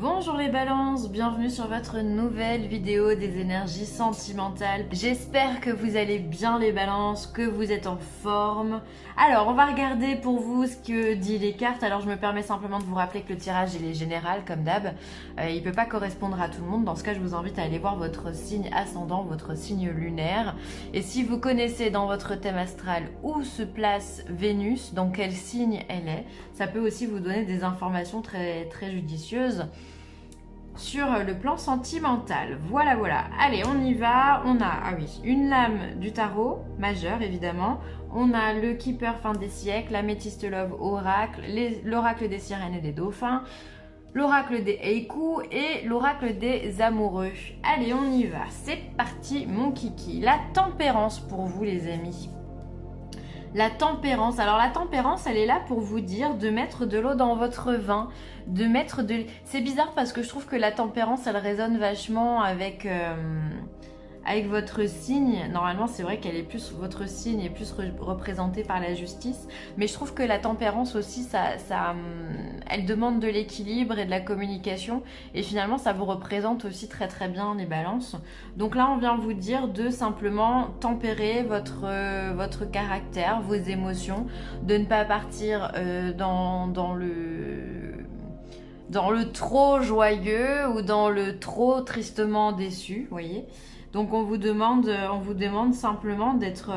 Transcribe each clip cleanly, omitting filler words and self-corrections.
Bonjour les balances, bienvenue sur votre nouvelle vidéo des énergies sentimentales. J'espère que vous allez bien les balances, que vous êtes en forme. Alors on va regarder pour vous ce que dit les cartes. Alors je me permets simplement de vous rappeler que le tirage il est général comme d'hab. Il ne peut pas correspondre à tout le monde. Dans ce cas je vous invite à aller voir votre signe ascendant, votre signe lunaire. Et si vous connaissez dans votre thème astral où se place Vénus, dans quel signe elle est, ça peut aussi vous donner des informations très judicieuses sur le plan sentimental. Voilà. Allez, on y va. On a, une lame du tarot, majeure évidemment. On a le Keeper fin des siècles, l'améthyste love oracle, l'oracle des sirènes et des dauphins, l'oracle des Heiku et l'oracle des amoureux. Allez, on y va. C'est parti, mon kiki. La tempérance pour vous, les amis. La tempérance, alors la tempérance elle est là pour vous dire de mettre de l'eau dans votre vin, de mettre de... C'est bizarre parce que je trouve que la tempérance elle résonne vachement avec votre signe. Normalement c'est vrai qu'elle est plus, votre signe est plus représenté par la justice, mais je trouve que la tempérance aussi elle demande de l'équilibre et de la communication et finalement ça vous représente aussi très bien les balances. Donc là on vient vous dire de simplement tempérer votre caractère, vos émotions, de ne pas partir dans le trop joyeux ou dans le trop tristement déçu, vous voyez. Donc on vous demande simplement d'être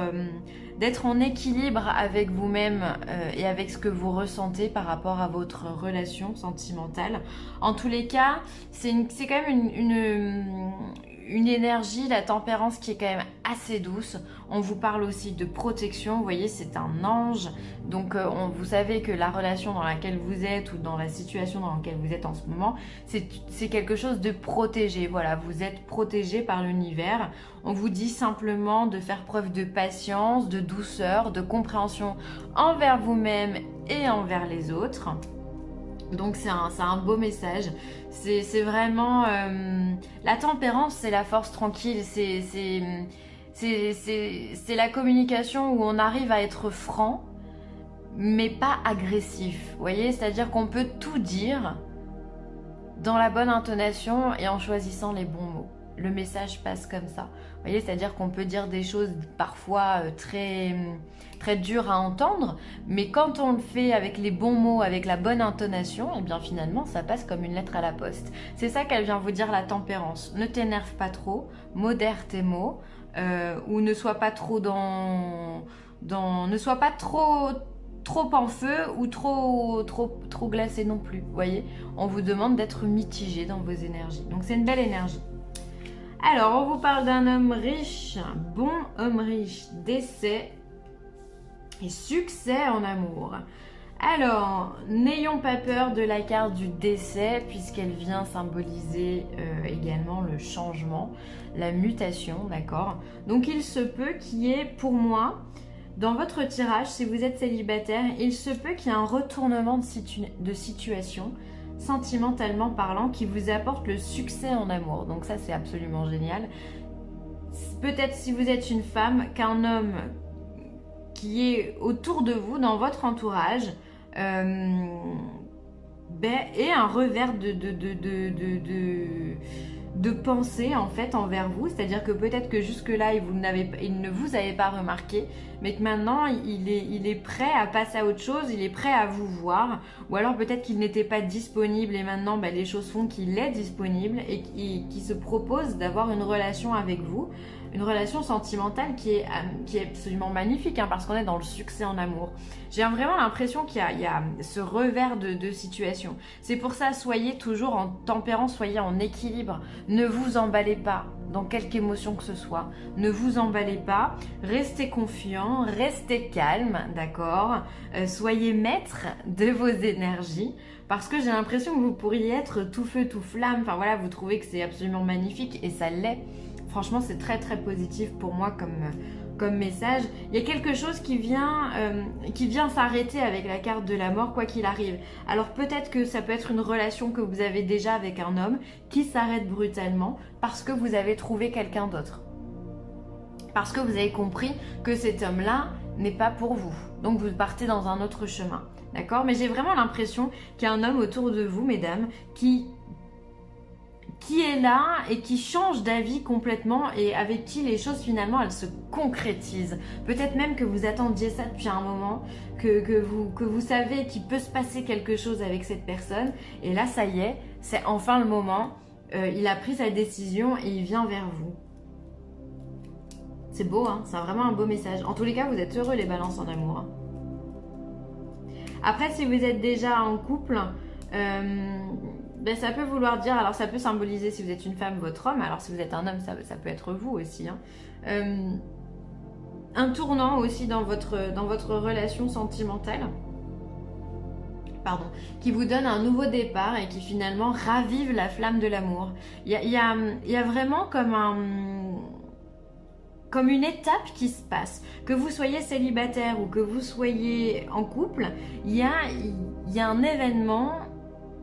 en équilibre avec vous-même et avec ce que vous ressentez par rapport à votre relation sentimentale. En tous les cas, c'est quand même une énergie, la tempérance qui est quand même assez douce. On vous parle aussi de protection, vous voyez, c'est un ange. Donc vous savez que la relation dans laquelle vous êtes ou dans la situation dans laquelle vous êtes en ce moment, c'est quelque chose de protégé. Voilà, vous êtes protégé par l'univers. On vous dit simplement de faire preuve de patience, de douceur, de compréhension envers vous-même et envers les autres. Donc c'est un beau message. C'est vraiment... la tempérance, c'est la force tranquille. C'est la communication où on arrive à être franc, mais pas agressif. Vous voyez, c'est-à-dire qu'on peut tout dire dans la bonne intonation et en choisissant les bons mots. Le message passe comme ça. Vous voyez, c'est-à-dire qu'on peut dire des choses parfois très dures à entendre, mais quand on le fait avec les bons mots, avec la bonne intonation, et bien finalement, ça passe comme une lettre à la poste. C'est ça qu'elle vient vous dire, la tempérance. Ne t'énerve pas trop, modère tes mots, ou ne sois pas trop ne sois pas trop en feu ou trop glacé non plus. Vous voyez, on vous demande d'être mitigé dans vos énergies. Donc c'est une belle énergie. Alors, on vous parle d'un homme riche, bon homme riche, décès et succès en amour. Alors, n'ayons pas peur de la carte du décès puisqu'elle vient symboliser également le changement, la mutation, d'accord? Donc, il se peut qu'il y ait, pour moi, dans votre tirage, si vous êtes célibataire, il se peut qu'il y ait un retournement de situation, sentimentalement parlant, qui vous apporte le succès en amour. Donc ça, c'est absolument génial. Peut-être si vous êtes une femme, qu'un homme qui est autour de vous, dans votre entourage, ait un revers de pensée en fait envers vous, c'est-à-dire que peut-être que jusque-là il ne vous avait pas remarqué, mais que maintenant il est prêt à passer à autre chose, il est prêt à vous voir, ou alors peut-être qu'il n'était pas disponible et maintenant les choses font qu'il est disponible et qui se propose d'avoir une relation avec vous, une relation sentimentale qui est absolument magnifique, hein, parce qu'on est dans le succès en amour. J'ai vraiment l'impression qu'il y a ce revers de situation. C'est pour ça, soyez toujours en tempérance, soyez en équilibre. Ne vous emballez pas dans quelque émotion que ce soit. Ne vous emballez pas. Restez confiant, restez calme, d'accord? Soyez maître de vos énergies. Parce que j'ai l'impression que vous pourriez être tout feu, tout flamme. Enfin voilà, vous trouvez que c'est absolument magnifique et ça l'est. Franchement, c'est très positif pour moi comme message. Il y a quelque chose qui vient s'arrêter avec la carte de la mort, quoi qu'il arrive. Alors peut-être que ça peut être une relation que vous avez déjà avec un homme qui s'arrête brutalement parce que vous avez trouvé quelqu'un d'autre. Parce que vous avez compris que cet homme-là n'est pas pour vous. Donc vous partez dans un autre chemin. D'accord? Mais j'ai vraiment l'impression qu'il y a un homme autour de vous, mesdames, qui qui est là et qui change d'avis complètement et avec qui les choses finalement elles se concrétisent. Peut-être même que vous attendiez ça depuis un moment, que vous savez qu'il peut se passer quelque chose avec cette personne et là ça y est, c'est enfin le moment, il a pris sa décision et il vient vers vous. C'est beau, hein, c'est vraiment un beau message. En tous les cas, vous êtes heureux les balances en amour. Hein. Après, si vous êtes déjà en couple, ben, ça peut vouloir dire, alors ça peut symboliser si vous êtes une femme, votre homme, alors si vous êtes un homme, ça peut être vous aussi. Hein. Un tournant aussi dans votre relation sentimentale, pardon, qui vous donne un nouveau départ et qui finalement ravive la flamme de l'amour. Il y a vraiment comme une étape qui se passe. Que vous soyez célibataire ou que vous soyez en couple, il y a un événement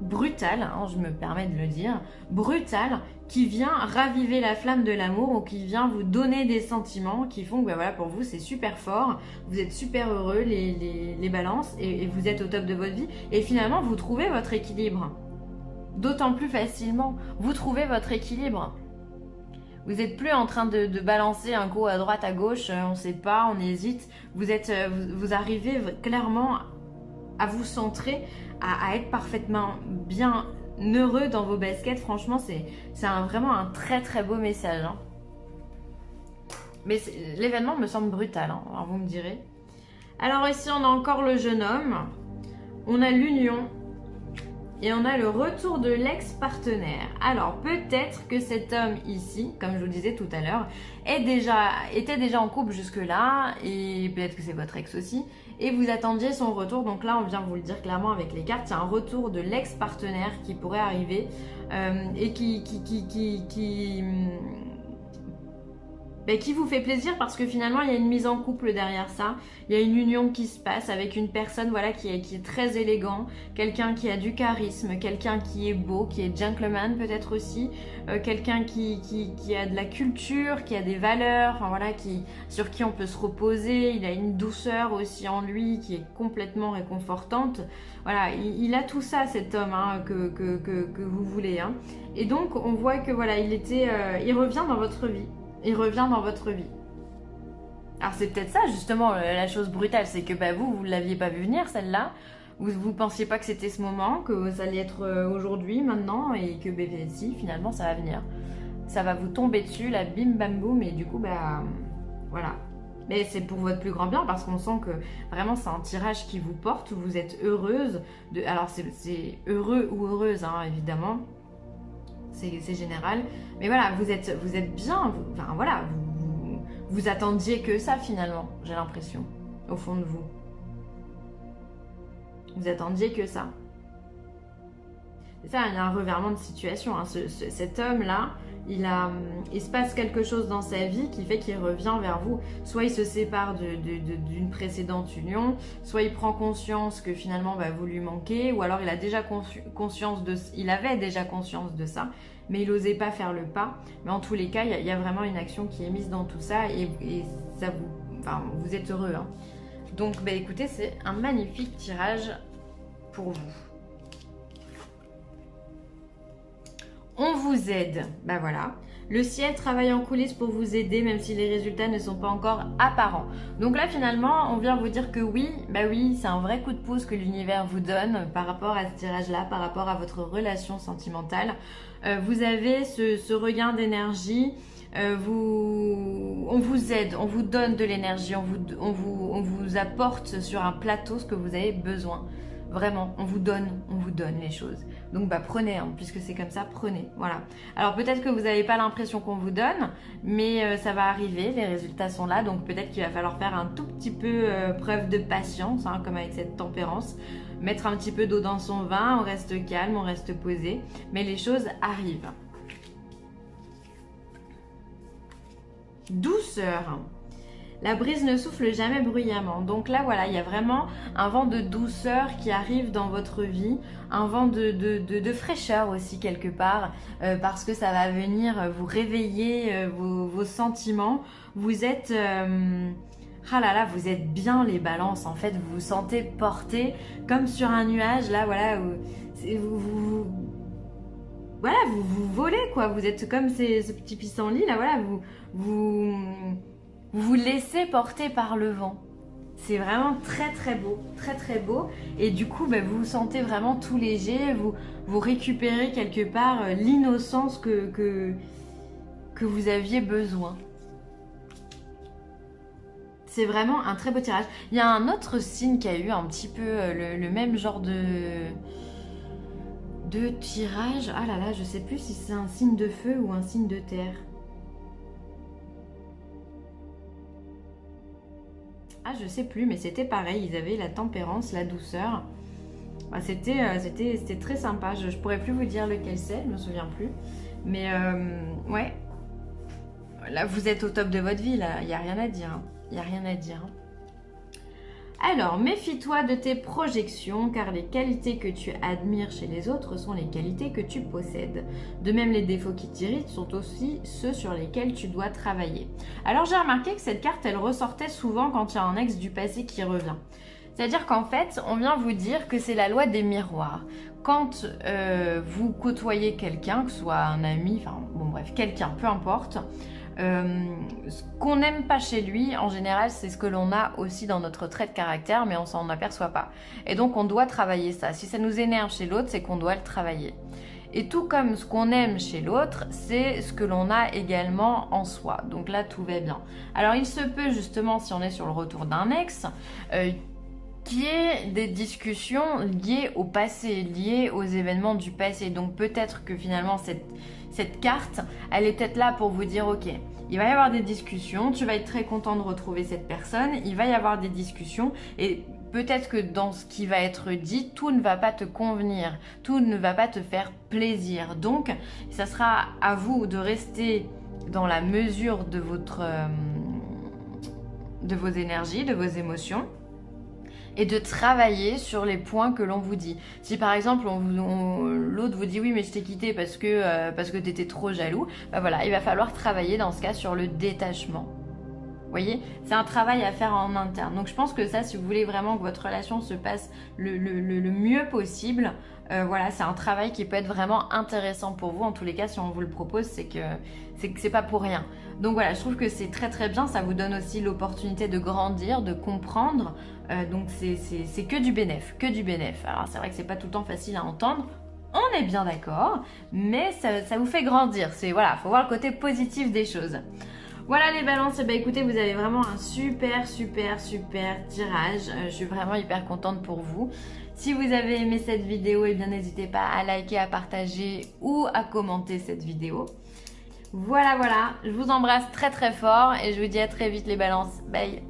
brutal, hein, je me permets de le dire, brutal, qui vient raviver la flamme de l'amour ou qui vient vous donner des sentiments qui font que ben voilà, pour vous c'est super fort, vous êtes super heureux, les balances, et vous êtes au top de votre vie, et finalement vous trouvez votre équilibre. D'autant plus facilement, vous trouvez votre équilibre. Vous n'êtes plus en train de balancer un coup à droite, à gauche, on ne sait pas, on hésite. Vous arrivez clairement à vous centrer, à être parfaitement bien heureux dans vos baskets. Franchement, c'est vraiment un très très beau message. Hein. Mais l'événement me semble brutal, hein, alors vous me direz. Alors ici, on a encore le jeune homme, on a l'union. Et on a le retour de l'ex-partenaire. Alors peut-être que cet homme ici, comme je vous le disais tout à l'heure, était déjà en couple jusque-là, et peut-être que c'est votre ex aussi, et vous attendiez son retour. Donc là, on vient vous le dire clairement avec les cartes, il y a un retour de l'ex-partenaire qui pourrait arriver et qui vous fait plaisir parce que finalement il y a une mise en couple derrière ça, il y a une union qui se passe avec une personne voilà, qui est très élégant, quelqu'un qui a du charisme, quelqu'un qui est beau, qui est gentleman peut-être aussi, quelqu'un qui a de la culture, qui a des valeurs, enfin voilà, sur qui on peut se reposer, il a une douceur aussi en lui qui est complètement réconfortante. Voilà, il a tout ça cet homme hein, que vous voulez. Hein. Et donc on voit que voilà, il revient dans votre vie. Il revient dans votre vie. Alors c'est peut-être ça justement la chose brutale, c'est que bah, vous ne l'aviez pas vu venir celle-là, vous ne pensiez pas que c'était ce moment, que ça allait être aujourd'hui, maintenant, et que bah, si finalement ça va venir. Ça va vous tomber dessus, la bim bam boum, et du coup bah voilà. Mais c'est pour votre plus grand bien parce qu'on sent que vraiment c'est un tirage qui vous porte, vous êtes heureuse, alors c'est heureux ou heureuse hein, évidemment. C'est général, mais voilà, vous êtes bien, enfin voilà, vous attendiez que ça finalement, j'ai l'impression, au fond de vous. Vous attendiez que ça. C'est ça, il y a un revirement de situation. Hein. Cet homme-là, il se passe quelque chose dans sa vie qui fait qu'il revient vers vous. Soit il se sépare d'une précédente union, soit il prend conscience que finalement bah, vous lui manquez, ou alors il a déjà il avait déjà conscience de ça, mais il n'osait pas faire le pas. Mais en tous les cas, il y a vraiment une action qui est mise dans tout ça et ça vous êtes heureux. Hein. Donc bah, écoutez, c'est un magnifique tirage pour vous. On vous aide, ben voilà. Le ciel travaille en coulisses pour vous aider, même si les résultats ne sont pas encore apparents. Donc là, finalement, on vient vous dire que oui, bah oui, c'est un vrai coup de pouce que l'univers vous donne par rapport à ce tirage-là, par rapport à votre relation sentimentale. Vous avez ce regain d'énergie. On vous aide, on vous donne de l'énergie, on vous apporte sur un plateau ce que vous avez besoin. Vraiment, on vous donne les choses. Donc bah prenez, hein, puisque c'est comme ça, prenez. Voilà. Alors peut-être que vous n'avez pas l'impression qu'on vous donne, mais ça va arriver, les résultats sont là, donc peut-être qu'il va falloir faire un tout petit peu preuve de patience, hein, comme avec cette tempérance. Mettre un petit peu d'eau dans son vin, on reste calme, on reste posé, mais les choses arrivent. Douceur. La brise ne souffle jamais bruyamment. Donc là, voilà, il y a vraiment un vent de douceur qui arrive dans votre vie, un vent de fraîcheur aussi quelque part, parce que ça va venir vous réveiller vos sentiments. Vous êtes... ah là là, vous êtes bien les balances, en fait, vous vous sentez porté comme sur un nuage, là, voilà, voilà, vous volez quoi. Vous êtes comme ce petit pissenlit là, voilà, vous vous laissez porter par le vent. C'est vraiment très très beau, très très beau. Et du coup, bah, vous vous sentez vraiment tout léger, vous récupérez quelque part l'innocence que vous aviez besoin. C'est vraiment un très beau tirage. Il y a un autre signe qui a eu un petit peu le même genre de tirage. Ah là là, je sais plus si c'est un signe de feu ou un signe de terre. Ah, je sais plus, mais c'était pareil. Ils avaient la tempérance, la douceur. Bah, c'était très sympa. Je pourrais plus vous dire lequel c'est, je me souviens plus. Mais ouais. Là, vous êtes au top de votre vie, là. Il n'y a rien à dire. Hein. Il n'y a rien à dire. Alors, méfie-toi de tes projections, car les qualités que tu admires chez les autres sont les qualités que tu possèdes. De même, les défauts qui t'irritent sont aussi ceux sur lesquels tu dois travailler. Alors, j'ai remarqué que cette carte, elle ressortait souvent quand il y a un ex du passé qui revient. C'est-à-dire qu'en fait, on vient vous dire que c'est la loi des miroirs. Quand vous côtoyez quelqu'un, que ce soit un ami, enfin bon bref, quelqu'un, peu importe, ce qu'on n'aime pas chez lui, en général, c'est ce que l'on a aussi dans notre trait de caractère, mais on s'en aperçoit pas. Et donc, on doit travailler ça. Si ça nous énerve chez l'autre, c'est qu'on doit le travailler. Et tout comme ce qu'on aime chez l'autre, c'est ce que l'on a également en soi. Donc là, tout va bien. Alors, il se peut justement, si on est sur le retour d'un ex, qu'il y ait des discussions liées au passé, liées aux événements du passé. Donc peut-être que finalement cette carte, elle est peut-être là pour vous dire ok, il va y avoir des discussions, tu vas être très content de retrouver cette personne, il va y avoir des discussions et peut-être que dans ce qui va être dit, tout ne va pas te convenir, tout ne va pas te faire plaisir. Donc ça sera à vous de rester dans la mesure de vos énergies, de vos émotions, et de travailler sur les points que l'on vous dit. Si par exemple l'autre vous dit oui mais je t'ai quitté parce que t'étais trop jaloux, bah voilà, il va falloir travailler dans ce cas sur le détachement. Vous voyez, c'est un travail à faire en interne. Donc je pense que ça, si vous voulez vraiment que votre relation se passe le mieux possible, voilà, c'est un travail qui peut être vraiment intéressant pour vous. En tous les cas, si on vous le propose, c'est que c'est pas pour rien. Donc voilà, je trouve que c'est très très bien. Ça vous donne aussi l'opportunité de grandir, de comprendre. Donc c'est que du bénéf, que du bénéf. Alors c'est vrai que c'est pas tout le temps facile à entendre. On est bien d'accord, mais ça vous fait grandir. C'est voilà, faut voir le côté positif des choses. Voilà les balances, bah écoutez, vous avez vraiment un super tirage. Je suis vraiment hyper contente pour vous. Si vous avez aimé cette vidéo, eh bien n'hésitez pas à liker, à partager ou à commenter cette vidéo. Voilà, je vous embrasse très très fort et je vous dis à très vite les balances. Bye.